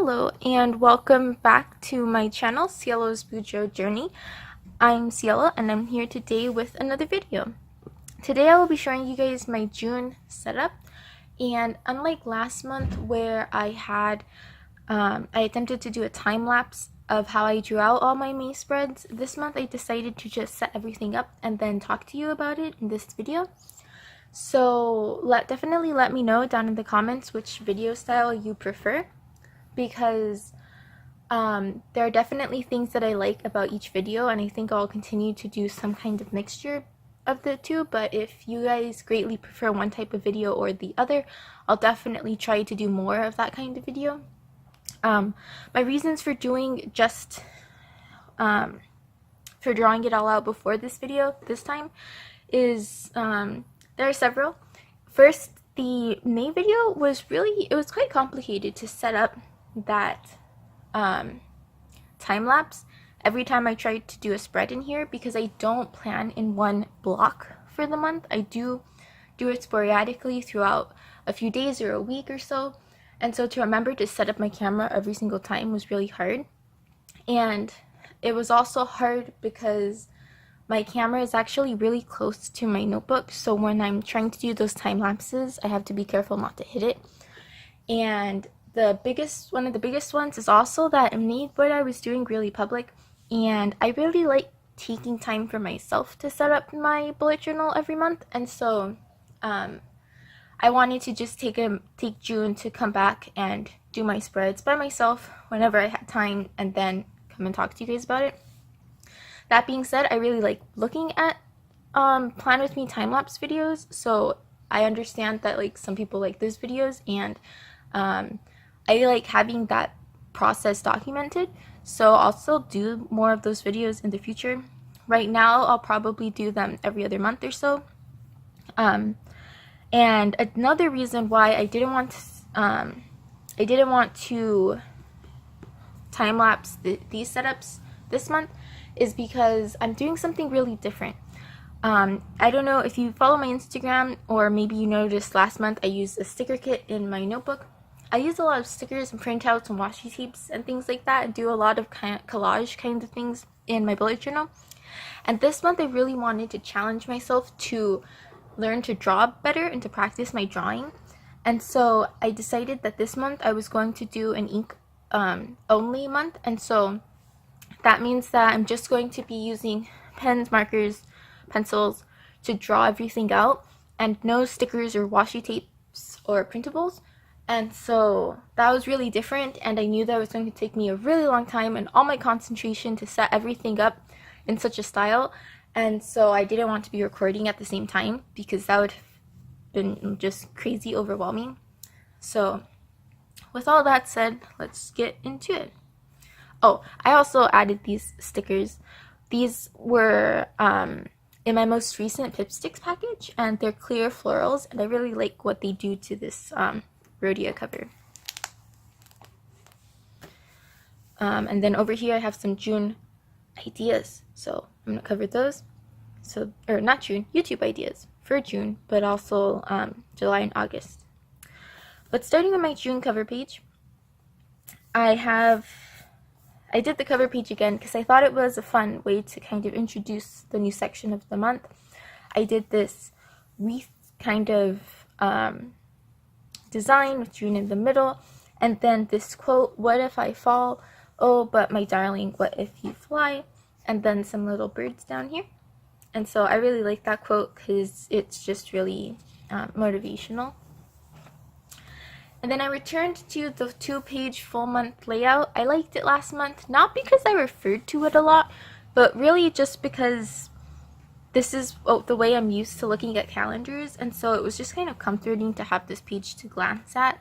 Hello and welcome back to my channel, Cielo's Bujo Journey. I'm Cielo and I'm here today with another video. Today I will be showing you guys my June setup, and unlike last month where I attempted to do a time lapse of how I drew out all my May spreads, this month I decided to just set everything up and then talk to you about it in this video. So definitely let me know down in the comments which video style you prefer, because there are definitely things that I like about each video, and I think I'll continue to do some kind of mixture of the two. But if you guys greatly prefer one type of video or the other, I'll definitely try to do more of that kind of video. My reasons for doing for drawing it all out before this video this time is there are several. First, the May video was quite complicated to set up that time lapse every time I tried to do a spread in here, because I don't plan in one block for the month. I do it sporadically throughout a few days or a week or so, and so to remember to set up my camera every single time was really hard. And it was also hard because my camera is actually really close to my notebook, so when I'm trying to do those time lapses I have to be careful not to hit it. And one of the biggest ones is also that I made what I was doing really public, and I really like taking time for myself to set up my bullet journal every month, and so I wanted to just take June to come back and do my spreads by myself whenever I had time, and then come and talk to you guys about it. That being said, I really like looking at Plan With Me time-lapse videos, so I understand that like some people like those videos, and I like having that process documented, so I'll still do more of those videos in the future. Right now, I'll probably do them every other month or so. And another reason why I didn't want to time lapse these setups this month is because I'm doing something really different. I don't know if you follow my Instagram, or maybe you noticed last month I used a sticker kit in my notebook. I use a lot of stickers and printouts and washi tapes and things like that, and do a lot of collage kind of things in my bullet journal. And this month I really wanted to challenge myself to learn to draw better and to practice my drawing. And so I decided that this month I was going to do an ink only month, and so that means that I'm just going to be using pens, markers, pencils to draw everything out, and no stickers or washi tapes or printables. And so that was really different, and I knew that it was going to take me a really long time and all my concentration to set everything up in such a style. And so I didn't want to be recording at the same time, because that would have been just crazy overwhelming. So with all that said, let's get into it. Oh, I also added these stickers. These were in my most recent Pipsticks package, and they're clear florals, and I really like what they do to this Rhodia cover. And then over here I have some June ideas, so I'm gonna cover those. So, or not June, YouTube ideas for June, but also July and August. But starting with my June cover page, I did the cover page again because I thought it was a fun way to kind of introduce the new section of the month. I did this wreath kind of design with June in the middle, and then this quote, "What if I fall? Oh, but my darling, what if you fly?" And then some little birds down here. And so I really like that quote because it's just really motivational. And then I returned to the 2-page full month layout. I liked it last month, not because I referred to it a lot, but really just because this is the way I'm used to looking at calendars, and so it was just kind of comforting to have this page to glance at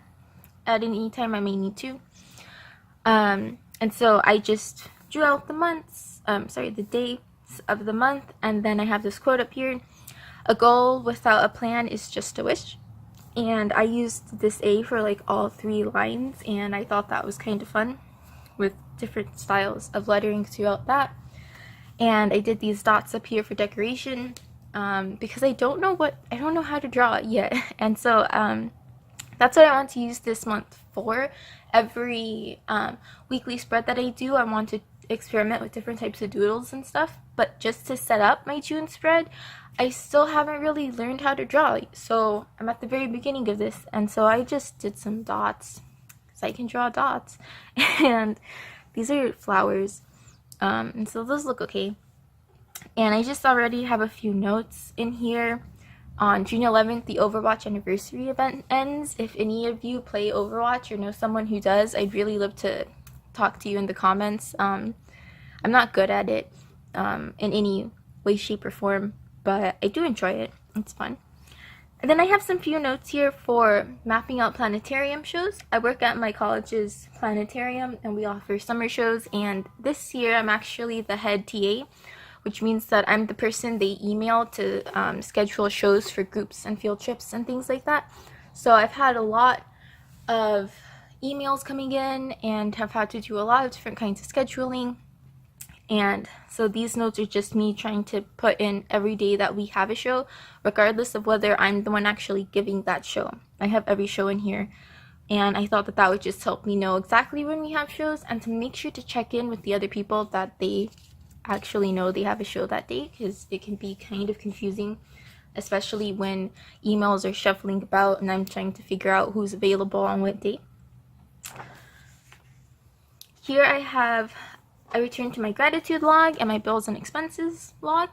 any time I may need to. And so I just drew out the days of the month, and then I have this quote up here: "A goal without a plan is just a wish." And I used this A for like all 3 lines, and I thought that was kind of fun with different styles of lettering throughout that. And I did these dots up here for decoration because I don't know how to draw it yet. And so That's what I want to use this month for. Every weekly spread that I do, I want to experiment with different types of doodles and stuff. But just to set up my June spread, I still haven't really learned how to draw. So I'm at the very beginning of this, and so I just did some dots because I can draw dots. And these are flowers, and so those look okay. And I just already have a few notes in here. On June 11th, the Overwatch anniversary event ends. If any of you play Overwatch or know someone who does, I'd really love to talk to you in the comments. I'm not good at it in any way, shape, or form, but I do enjoy it. It's fun. And then I have some few notes here for mapping out planetarium shows. I work at my college's planetarium, and we offer summer shows, and this year I'm actually the head TA, which means that I'm the person they email to schedule shows for groups and field trips and things like that. So I've had a lot of emails coming in and have had to do a lot of different kinds of scheduling. And so these notes are just me trying to put in every day that we have a show, regardless of whether I'm the one actually giving that show. I have every show in here. And I thought that that would just help me know exactly when we have shows and to make sure to check in with the other people that they actually know they have a show that day, because it can be kind of confusing, especially when emails are shuffling about and I'm trying to figure out who's available on what date. Here I returned to my gratitude log and my bills and expenses log.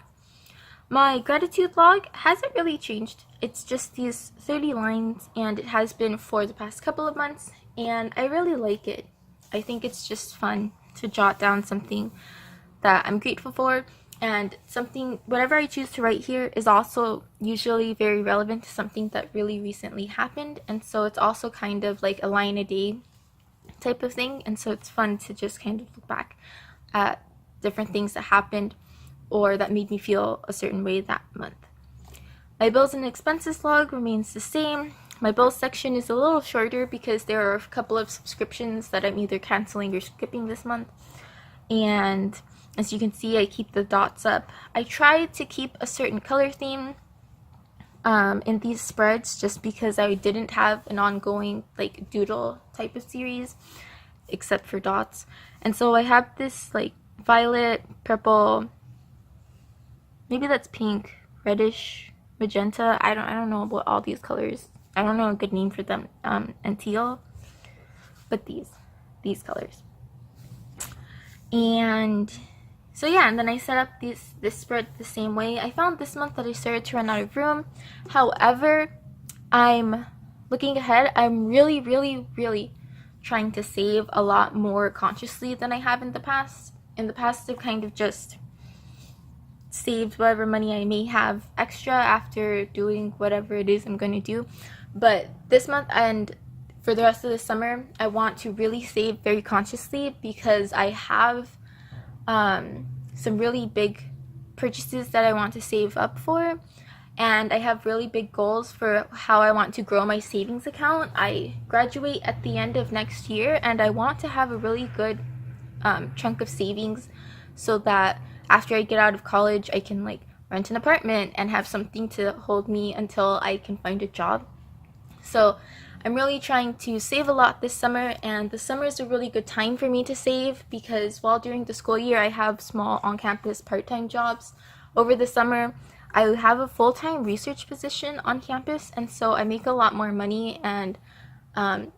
My gratitude log hasn't really changed. It's just these 30 lines, and it has been for the past couple of months, and I really like it. I think it's just fun to jot down something that I'm grateful for, and something, whatever I choose to write here is also usually very relevant to something that really recently happened, and so it's also kind of like a line a day type of thing, and so it's fun to just kind of look back at different things that happened or that made me feel a certain way that month. My bills and expenses log remains the same. My bills section is a little shorter because there are a couple of subscriptions that I'm either canceling or skipping this month, and as you can see, I keep the dots up. I try to keep a certain color theme in these spreads just because I didn't have an ongoing like doodle type of series except for dots. And so I have this like violet, purple, maybe that's pink, reddish, magenta. I don't know about all these colors. I don't know a good name for them. And teal. But these colors. And so yeah, and then I set up this spread the same way. I found this month that I started to run out of room. However, I'm looking ahead. I'm really trying to save a lot more consciously than I have in the past. In the past, I've kind of just saved whatever money I may have extra after doing whatever it is I'm going to do. But this month and for the rest of the summer, I want to really save very consciously because I have some really big purchases that I want to save up for, and I have really big goals for how I want to grow my savings account. I graduate at the end of next year, and I want to have a really good chunk of savings so that after I get out of college, I can like rent an apartment and have something to hold me until I can find a job. So I'm really trying to save a lot this summer, and the summer is a really good time for me to save because while during the school year I have small on-campus part-time jobs, over the summer I have a full-time research position on campus, and so I make a lot more money. And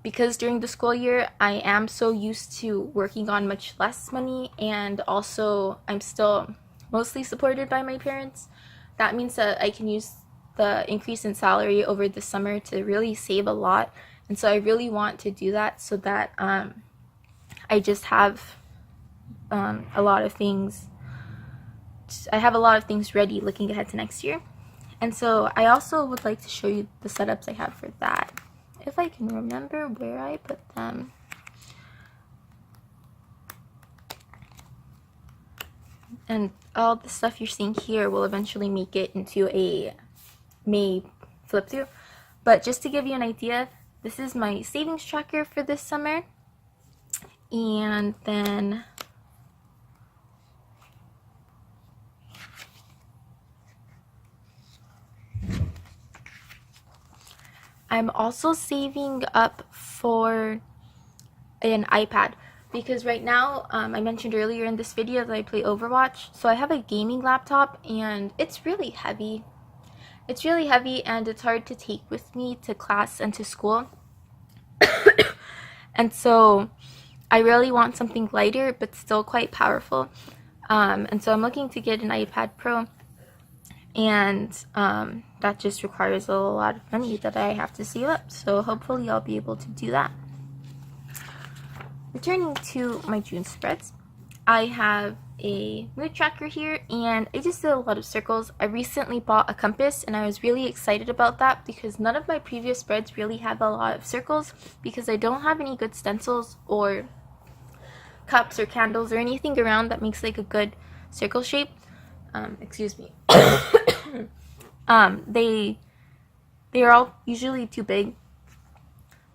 because during the school year I am so used to working on much less money, and also I'm still mostly supported by my parents, that means that I can use the increase in salary over the summer to really save a lot. And so I really want to do that so that I just have a lot of things. I have a lot of things ready looking ahead to next year. And so I also would like to show you the setups I have for that, if I can remember where I put them. And all the stuff you're seeing here will eventually make it into a May flip through. But just to give you an idea, this is my savings tracker for this summer. And then I'm also saving up for an iPad because right now, I mentioned earlier in this video that I play Overwatch. So I have a gaming laptop and it's really heavy. It's really heavy and it's hard to take with me to class and to school. And so I really want something lighter but still quite powerful. And so I'm looking to get an iPad Pro, and that just requires a lot of money that I have to save up. So hopefully I'll be able to do that. Returning to my June spreads, I have a mood tracker here, and I just did a lot of circles. I recently bought a compass and I was really excited about that because none of my previous spreads really have a lot of circles because I don't have any good stencils or cups or candles or anything around that makes like a good circle shape. Excuse me. They are all usually too big.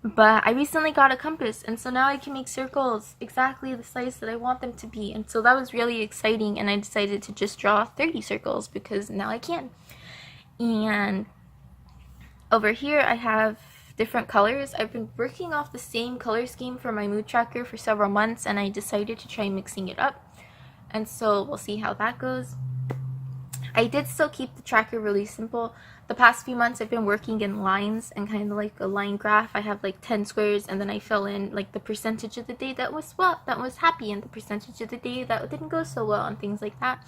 But I recently got a compass, and so now I can make circles exactly the size that I want them to be. And so that was really exciting, and I decided to just draw 30 circles because now I can. And over here I have different colors. I've been working off the same color scheme for my mood tracker for several months, and I decided to try mixing it up. And so we'll see how that goes. I did still keep the tracker really simple. The past few months I've been working in lines and kind of like a line graph. I have like 10 squares, and then I fill in like the percentage of the day that was happy and the percentage of the day that didn't go so well and things like that.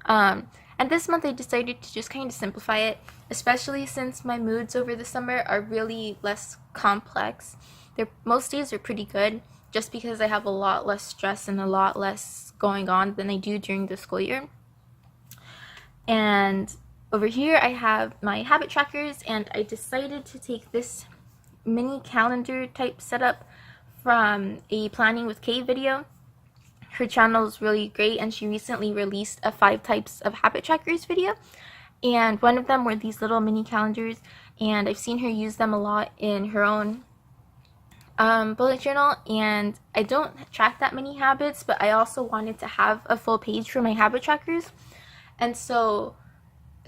And this month I decided to just kind of simplify it, especially since my moods over the summer are really less complex. Most days are pretty good just because I have a lot less stress and a lot less going on than I do during the school year. And over here I have my habit trackers, and I decided to take this mini calendar type setup from a Planning with Kay video. Her channel is really great, and she recently released a 5 types of habit trackers video, and one of them were these little mini calendars, and I've seen her use them a lot in her own bullet journal. And I don't track that many habits, but I also wanted to have a full page for my habit trackers. And so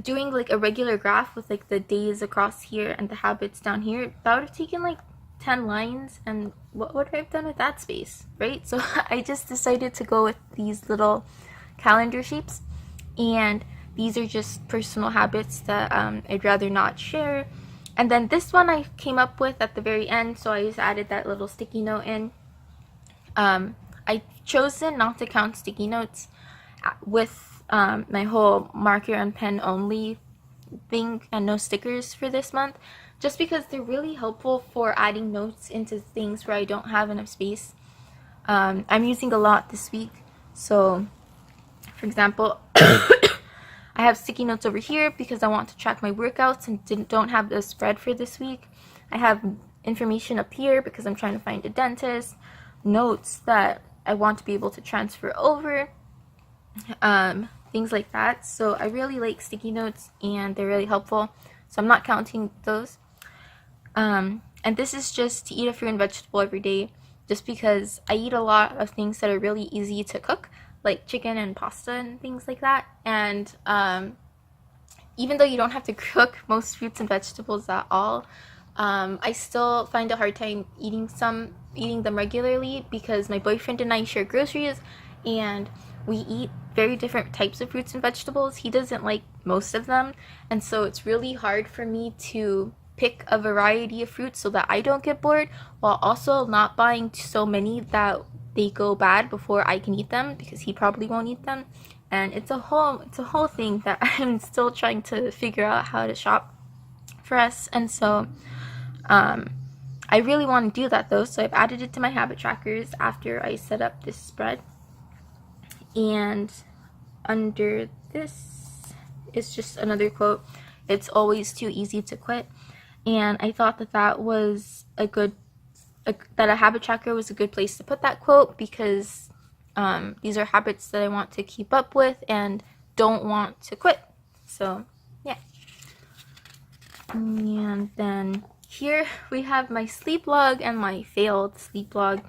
doing like a regular graph with like the days across here and the habits down here, that would have taken like 10 lines, and what would I have done with that space, right? So I just decided to go with these little calendar shapes, and these are just personal habits that I'd rather not share. And then this one I came up with at the very end, so I just added that little sticky note in. I chosen not to count sticky notes with my whole marker and pen only thing and no stickers for this month, just because they're really helpful for adding notes into things where I don't have enough space. I'm using a lot this week, so for example I have sticky notes over here because I want to track my workouts and don't have the spread for this week. I have information up here because I'm trying to find a dentist, notes that I want to be able to transfer over, things like that. So I really like sticky notes, and they're really helpful, so I'm not counting those. And this is just to eat a fruit and vegetable every day, just because I eat a lot of things that are really easy to cook, like chicken and pasta and things like that. And even though you don't have to cook most fruits and vegetables at all, I still find a hard time eating them regularly because my boyfriend and I share groceries, and we eat very different types of fruits and vegetables. He doesn't like most of them, and so it's really hard for me to pick a variety of fruits so that I don't get bored, while also not buying so many that they go bad before I can eat them, because he probably won't eat them. And it's a whole thing that I'm still trying to figure out how to shop for us. And so I really want to do that though, so I've added it to my habit trackers after I set up this spread. And under this is just another quote. It's always too easy to quit. And I thought that was that a habit tracker was a good place to put that quote, because these are habits that I want to keep up with and don't want to quit. So yeah. And then here we have my sleep log and my failed sleep log.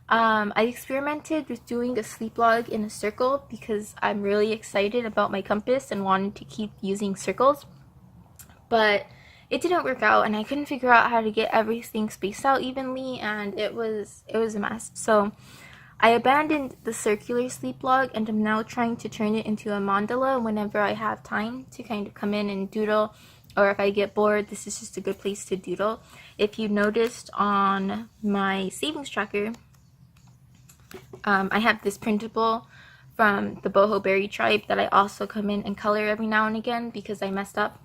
I experimented with doing a sleep log in a circle because I'm really excited about my compass and wanted to keep using circles, but it didn't work out, and I couldn't figure out how to get everything spaced out evenly, and it was a mess. So I abandoned the circular sleep log, and I'm now trying to turn it into a mandala whenever I have time to kind of come in and doodle, or if I get bored, this is just a good place to doodle. If you noticed on my savings tracker, I have this printable from the Boho Berry tribe that I also come in and color every now and again because I messed up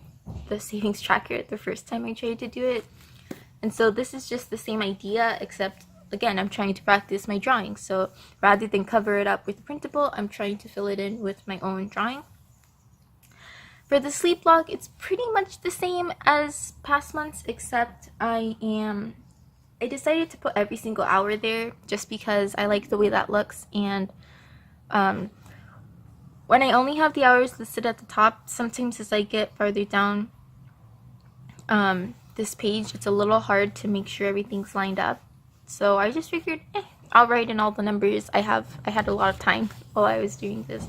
the savings tracker the first time I tried to do it. And so this is just the same idea, except again, I'm trying to practice my drawing. So rather than cover it up with the printable, I'm trying to fill it in with my own drawing. For the sleep log, it's pretty much the same as past months, except I decided to put every single hour there just because I like the way that looks. And when I only have the hours listed at the top, sometimes as I get farther down this page, it's a little hard to make sure everything's lined up. So I just figured, I'll write in all the numbers. I had a lot of time while I was doing this.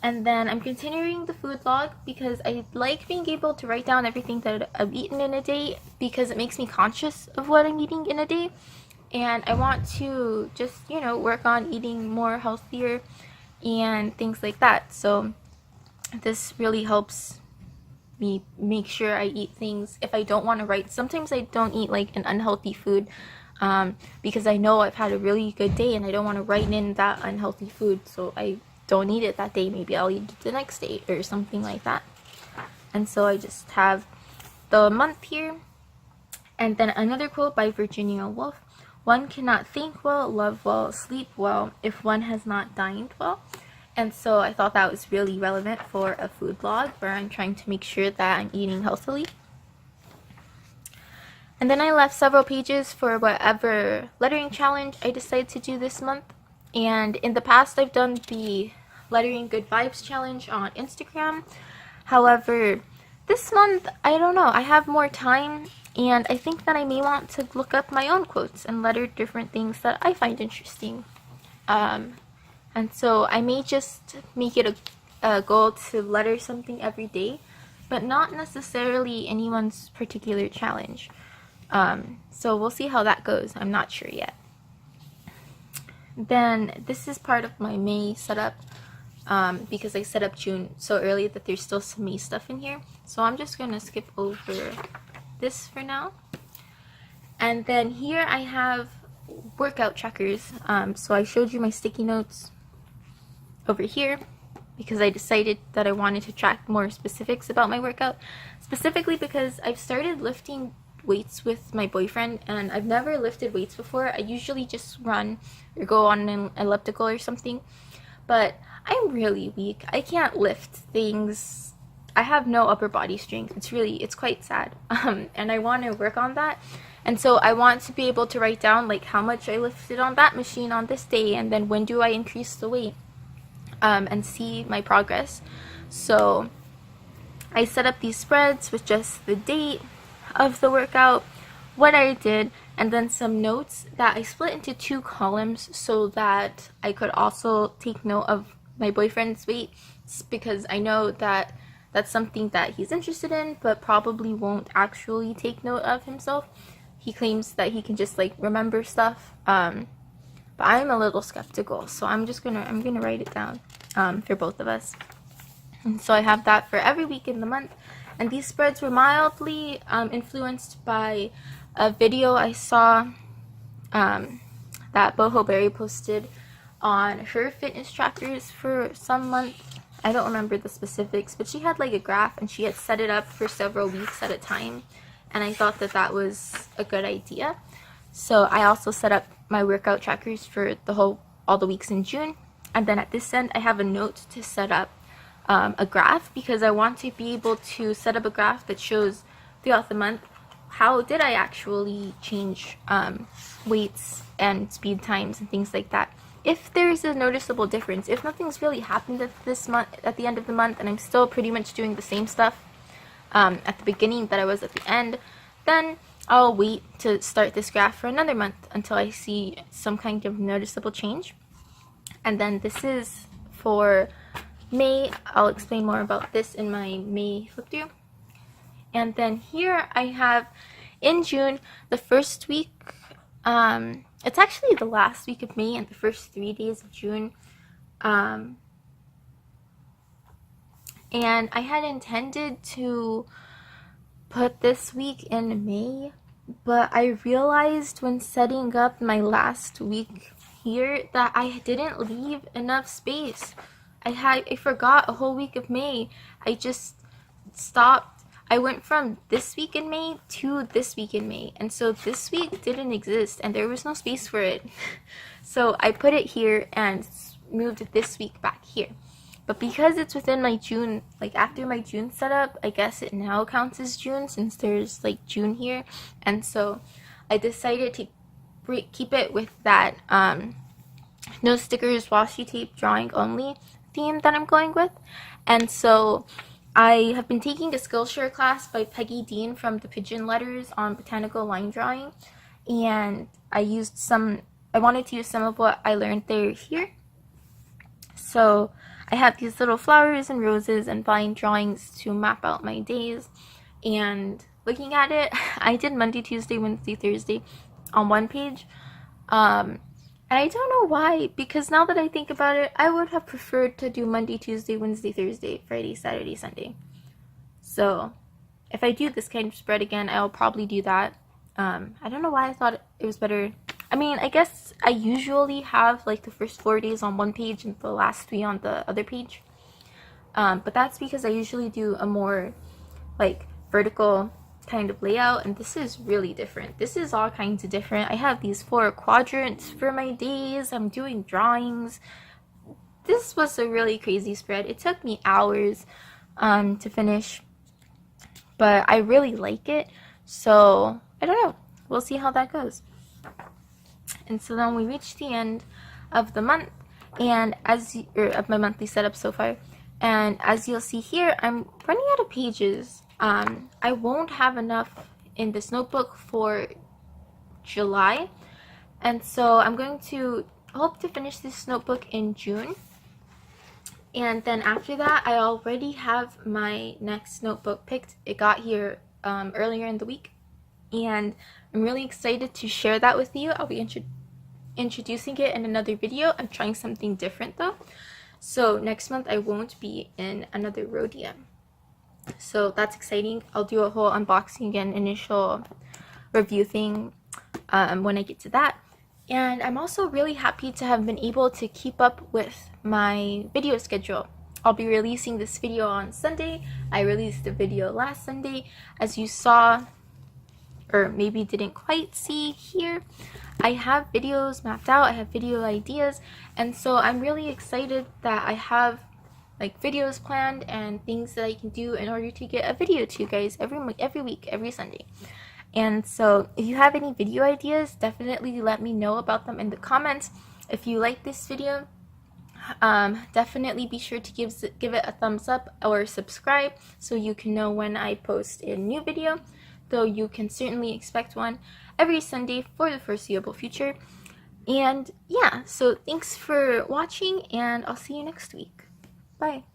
And then I'm continuing the food log because I like being able to write down everything that I've eaten in a day because it makes me conscious of what I'm eating in a day. And I want to just, work on eating more healthier and things like that. So this really helps me make sure I eat things. If I don't want to write, sometimes I don't eat like an unhealthy food because I know I've had a really good day and I don't want to write in that unhealthy food. So I don't eat it that day. Maybe I'll eat it the next day or something like that. And so I just have the month here. And then another quote by Virginia Woolf. One cannot think well, love well, sleep well if one has not dined well. And so I thought that was really relevant for a food log where I'm trying to make sure that I'm eating healthily. And then I left several pages for whatever lettering challenge I decided to do this month. And in the past, I've done the Lettering Good Vibes challenge on Instagram. However, this month, I don't know, I have more time, and I think that I may want to look up my own quotes and letter different things that I find interesting. And so I may just make it a goal to letter something every day, but not necessarily anyone's particular challenge. So we'll see how that goes. I'm not sure yet. Then this is part of my May setup because I set up June so early that there's still some May stuff in here. So I'm just going to skip over this for now. And then here I have workout trackers. So I showed you my sticky notes over here because I decided that I wanted to track more specifics about my workout. Specifically because I've started lifting weights with my boyfriend and I've never lifted weights before. I usually just run or go on an elliptical or something, but I'm really weak. I can't lift things. I have no upper body strength. It's quite sad. And I want to work on that. And so I want to be able to write down like how much I lifted on that machine on this day and then when do I increase the weight and see my progress. So I set up these spreads with just the date of the workout, what I did, and then some notes that I split into 2 columns so that I could also take note of my boyfriend's weight because I know that that's something that he's interested in but probably won't actually take note of himself. He claims that he can just like remember stuff, but I'm a little skeptical, so I'm gonna write it down for both of us. And so I have that for every week in the month. And these spreads were mildly influenced by a video I saw that Boho Berry posted on her fitness trackers for some month. I don't remember the specifics, but she had like a graph and she had set it up for several weeks at a time. And I thought that that was a good idea. So I also set up my workout trackers for all the weeks in June. And then at this end, I have a note to set up a graph because I want to be able to set up a graph that shows throughout the month how did I actually change weights and speed times and things like that. If there's a noticeable difference, if nothing's really happened at the end of the month and I'm still pretty much doing the same stuff at the beginning that I was at the end, then I'll wait to start this graph for another month until I see some kind of noticeable change. And then this is for May. I'll explain more about this in my May flip through. And then here I have in June, the first week, it's actually the last week of May and the first 3 days of June. And I had intended to put this week in May, but I realized when setting up my last week here that I didn't leave enough space. I forgot a whole week of May. I just stopped. I went from this week in May to this week in May, and so this week didn't exist and there was no space for it. So I put it here and moved this week back here. But because it's within my June, like after my June setup, I guess it now counts as June since there's like June here. And so I decided to keep it with that no stickers, washi tape, drawing only theme that I'm going with. And so I have been taking a Skillshare class by Peggy Dean from the Pigeon Letters on botanical line drawing. And I wanted to use some of what I learned there here. So I have these little flowers and roses and vine drawings to map out my days. And looking at it, I did Monday, Tuesday, Wednesday, Thursday on one page. And I don't know why, because now that I think about it, I would have preferred to do Monday, Tuesday, Wednesday, Thursday, Friday, Saturday, Sunday. So if I do this kind of spread again, I'll probably do that. I don't know why I thought it was better. I mean, I guess I usually have like the first 4 days on one page and the last 3 on the other page. But that's because I usually do a more like vertical kind of layout, and this is really different. This is all kinds of different. I have these 4 quadrants for my days. I'm doing drawings. This was a really crazy spread. It took me hours to finish, but I really like it. So I don't know. We'll see how that goes. And so then we reached the end of the month, and of my monthly setup so far. And as you'll see here, I'm running out of pages. I won't have enough in this notebook for July, and so I'm going to hope to finish this notebook in June. And then after that, I already have my next notebook picked. It got here earlier in the week, and I'm really excited to share that with you. I'll be introducing it in another video. I'm trying something different though. So next month I won't be in another Rhodia. So that's exciting. I'll do a whole unboxing and initial review thing when I get to that. And I'm also really happy to have been able to keep up with my video schedule. I'll be releasing this video on Sunday. I released a video last Sunday. As you saw, or maybe didn't quite see here, I have videos mapped out. I have video ideas, and so I'm really excited that I have like videos planned and things that I can do in order to get a video to you guys every week, every Sunday. And so if you have any video ideas, definitely let me know about them in the comments. If you like this video, definitely be sure to give it a thumbs up or subscribe so you can know when I post a new video, though you can certainly expect one every Sunday for the foreseeable future. And yeah, so thanks for watching, and I'll see you next week. Bye.